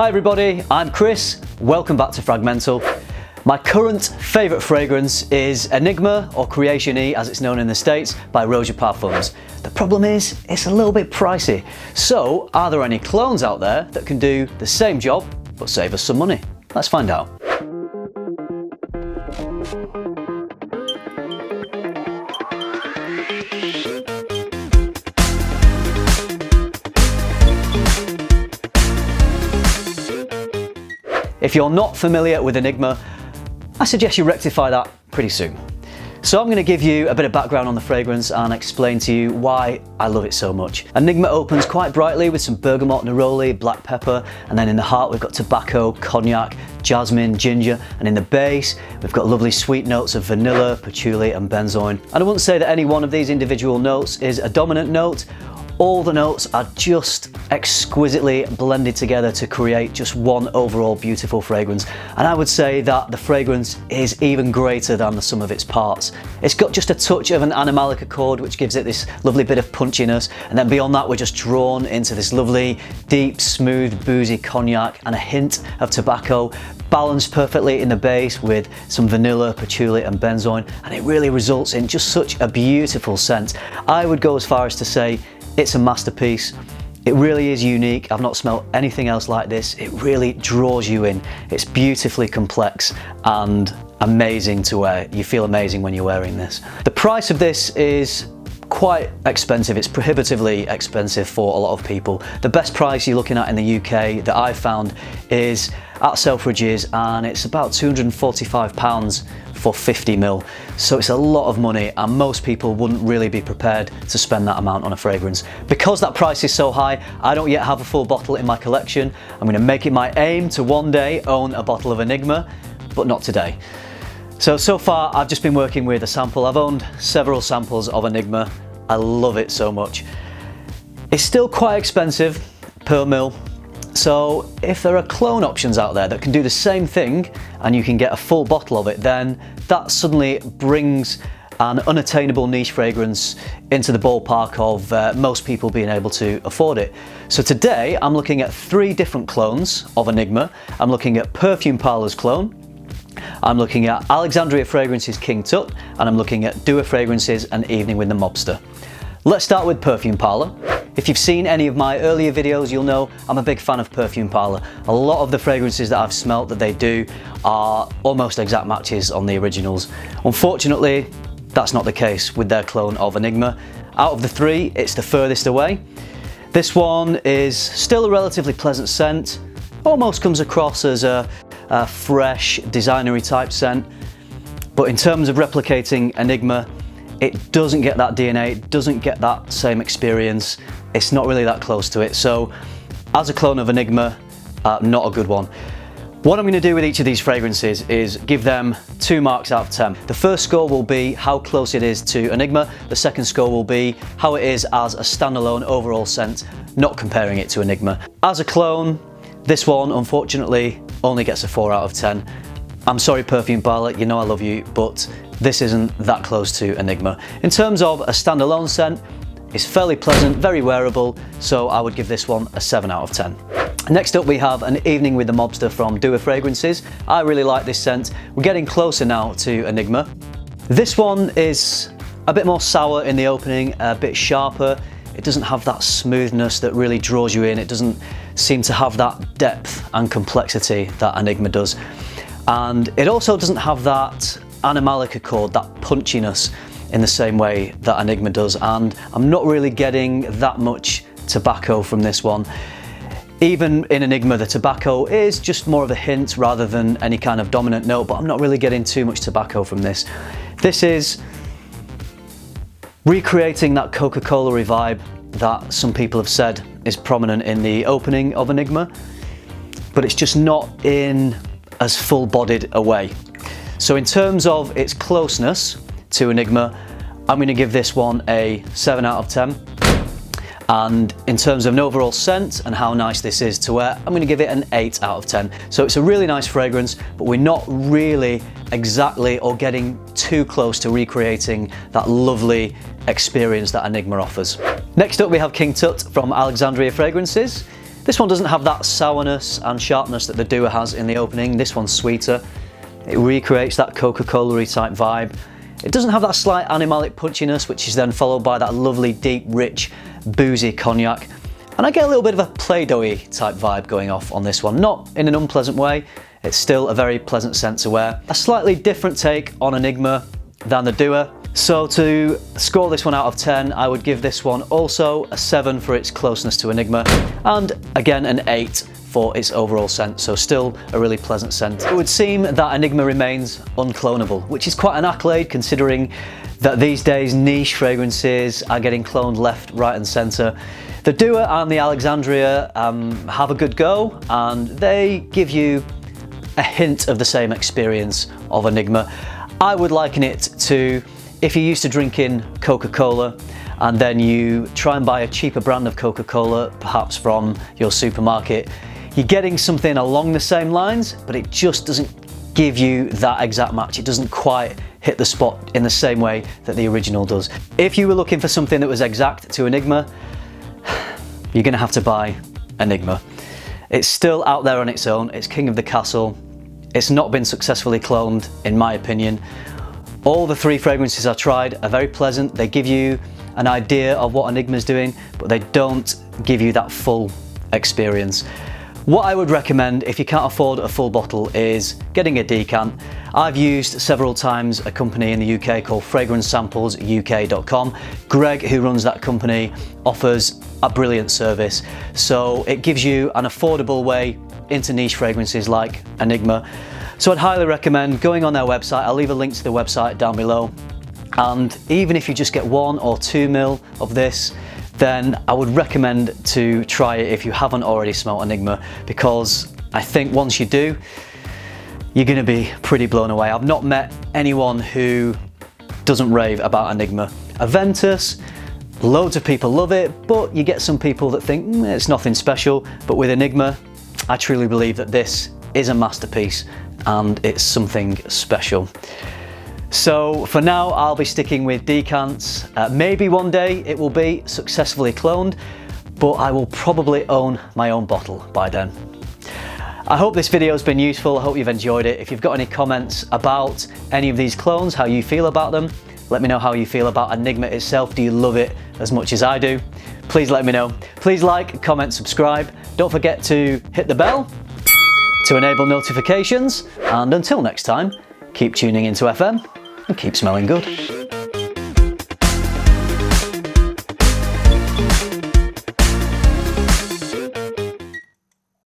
Hi everybody, I'm Chris. Welcome back to FRAG-MENTAL. My current favourite fragrance is Enigma, or Creation E as it's known in the States, by Roja Parfums. The problem is, it's a little bit pricey. So, are there any clones out there that can do the same job, but save us some money? Let's find out. If you're not familiar with Enigma, I suggest you rectify that pretty soon. So I'm going to give you a bit of background on the fragrance and explain to you why I love it so much. Enigma opens quite brightly with some bergamot, neroli, black pepper, and then in the heart we've got tobacco, cognac, jasmine, ginger, and in the base we've got lovely sweet notes of vanilla, patchouli and benzoin. And I wouldn't say that any one of these individual notes is a dominant note. All the notes are just exquisitely blended together to create just one overall beautiful fragrance. And I would say that the fragrance is even greater than the sum of its parts. It's got just a touch of an animalic accord which gives it this lovely bit of punchiness, and then beyond that we're just drawn into this lovely, deep, smooth, boozy cognac and a hint of tobacco, balanced perfectly in the base with some vanilla, patchouli and benzoin, and it really results in just such a beautiful scent. I would go as far as to say it's a masterpiece. It really is unique. I've not smelled anything else like this. It really draws you in. It's beautifully complex and amazing to wear. You feel amazing when you're wearing this. The price of this is quite expensive. It's prohibitively expensive for a lot of people. The best price you're looking at in the UK that I've found is at Selfridges, and it's about £245 for 50ml. So it's a lot of money, and most people wouldn't really be prepared to spend that amount on a fragrance. Because that price is so high, I don't yet have a full bottle in my collection. I'm going to make it my aim to one day own a bottle of Enigma, but not today. So far I've just been working with a sample. I've owned several samples of Enigma. I love it so much. It's still quite expensive per ml. So if there are clone options out there that can do the same thing and you can get a full bottle of it, then that suddenly brings an unattainable niche fragrance into the ballpark of most people being able to afford it. So today I'm looking at 3 different clones of Enigma. I'm looking at Perfume Parlour's clone, I'm looking at Alexandria Fragrances King Tut, and I'm looking at Dua Fragrances and Evening with the Mobster. Let's start with Perfume Parlour. If you've seen any of my earlier videos, you'll know I'm a big fan of Perfume Parlour. A lot of the fragrances that I've smelt that they do are almost exact matches on the originals. Unfortunately, that's not the case with their clone of Enigma. Out of the 3, it's the furthest away. This one is still a relatively pleasant scent, almost comes across as a fresh, designery type scent. But in terms of replicating Enigma, it doesn't get that DNA, it doesn't get that same experience. It's not really that close to it. So as a clone of Enigma, not a good one. What I'm going to do with each of these fragrances is give them 2 marks out of 10. The first score will be how close it is to Enigma. The second score will be how it is as a standalone overall scent, not comparing it to Enigma. As a clone, this one unfortunately only gets a 4 out of 10. I'm sorry Perfume Parlour, you know I love you, but this isn't that close to Enigma. In terms of a standalone scent, it's fairly pleasant, very wearable, so I would give this one a 7 out of 10. Next up we have an Evening with the Mobster from Dua Fragrances. I really like this scent. We're getting closer now to Enigma. This one is a bit more sour in the opening, a bit sharper. It doesn't have that smoothness that really draws you in. It doesn't seem to have that depth and complexity that Enigma does. And it also doesn't have that animalic accord, that punchiness in the same way that Enigma does, and I'm not really getting that much tobacco from this one. Even in Enigma, the tobacco is just more of a hint rather than any kind of dominant note, but I'm not really getting too much tobacco from this. This is recreating that Coca-Cola vibe that some people have said is prominent in the opening of Enigma, but it's just not in as full-bodied a way. So in terms of its closeness to Enigma, I'm going to give this one a 7 out of 10. And in terms of an overall scent and how nice this is to wear, I'm going to give it an 8 out of 10. So it's a really nice fragrance, but we're not really exactly or getting too close to recreating that lovely experience that Enigma offers. Next up we have King Tut from Alexandria Fragrances. This one doesn't have that sourness and sharpness that the Dua has in the opening. This one's sweeter. It recreates that Coca-Cola-y type vibe. It doesn't have that slight animalic punchiness, which is then followed by that lovely, deep, rich, boozy cognac. And I get a little bit of a Play-Doh-y type vibe going off on this one. Not in an unpleasant way, it's still a very pleasant scent to wear. A slightly different take on Enigma than the Dua. So to score this one out of 10, I would give this one also a 7 for its closeness to Enigma, and again an 8 for its overall scent, so still a really pleasant scent. It would seem that Enigma remains unclonable, which is quite an accolade considering that these days niche fragrances are getting cloned left, right and centre. The Dua and the Alexandria have a good go, and they give you a hint of the same experience of Enigma. I would liken it to if you're used to drinking Coca-Cola and then you try and buy a cheaper brand of Coca-Cola, perhaps from your supermarket. You're getting something along the same lines, but it just doesn't give you that exact match. It doesn't quite hit the spot in the same way that the original does. If you were looking for something that was exact to Enigma, you're gonna have to buy Enigma. It's still out there on its own. It's king of the castle. It's not been successfully cloned, in my opinion. All the 3 fragrances I tried are very pleasant. They give you an idea of what Enigma's doing, but they don't give you that full experience. What I would recommend if you can't afford a full bottle is getting a decant. I've used several times a company in the UK called FragranceSamplesUK.com. Greg, who runs that company, offers a brilliant service. So it gives you an affordable way into niche fragrances like Enigma. So I'd highly recommend going on their website. I'll leave a link to the website down below. And even if you just get 1 or 2 ml of this, then I would recommend to try it if you haven't already smelt Enigma, because I think once you do, you're gonna be pretty blown away. I've not met anyone who doesn't rave about Enigma. Aventus, loads of people love it, but you get some people that think it's nothing special. But with Enigma, I truly believe that this is a masterpiece and it's something special. So for now, I'll be sticking with decants. Maybe one day it will be successfully cloned, but I will probably own my own bottle by then. I hope this video has been useful. I hope you've enjoyed it. If you've got any comments about any of these clones, how you feel about them, let me know how you feel about Enigma itself. Do you love it as much as I do? Please let me know. Please like, comment, subscribe. Don't forget to hit the bell to enable notifications. And until next time, keep tuning into FM and keep smelling good.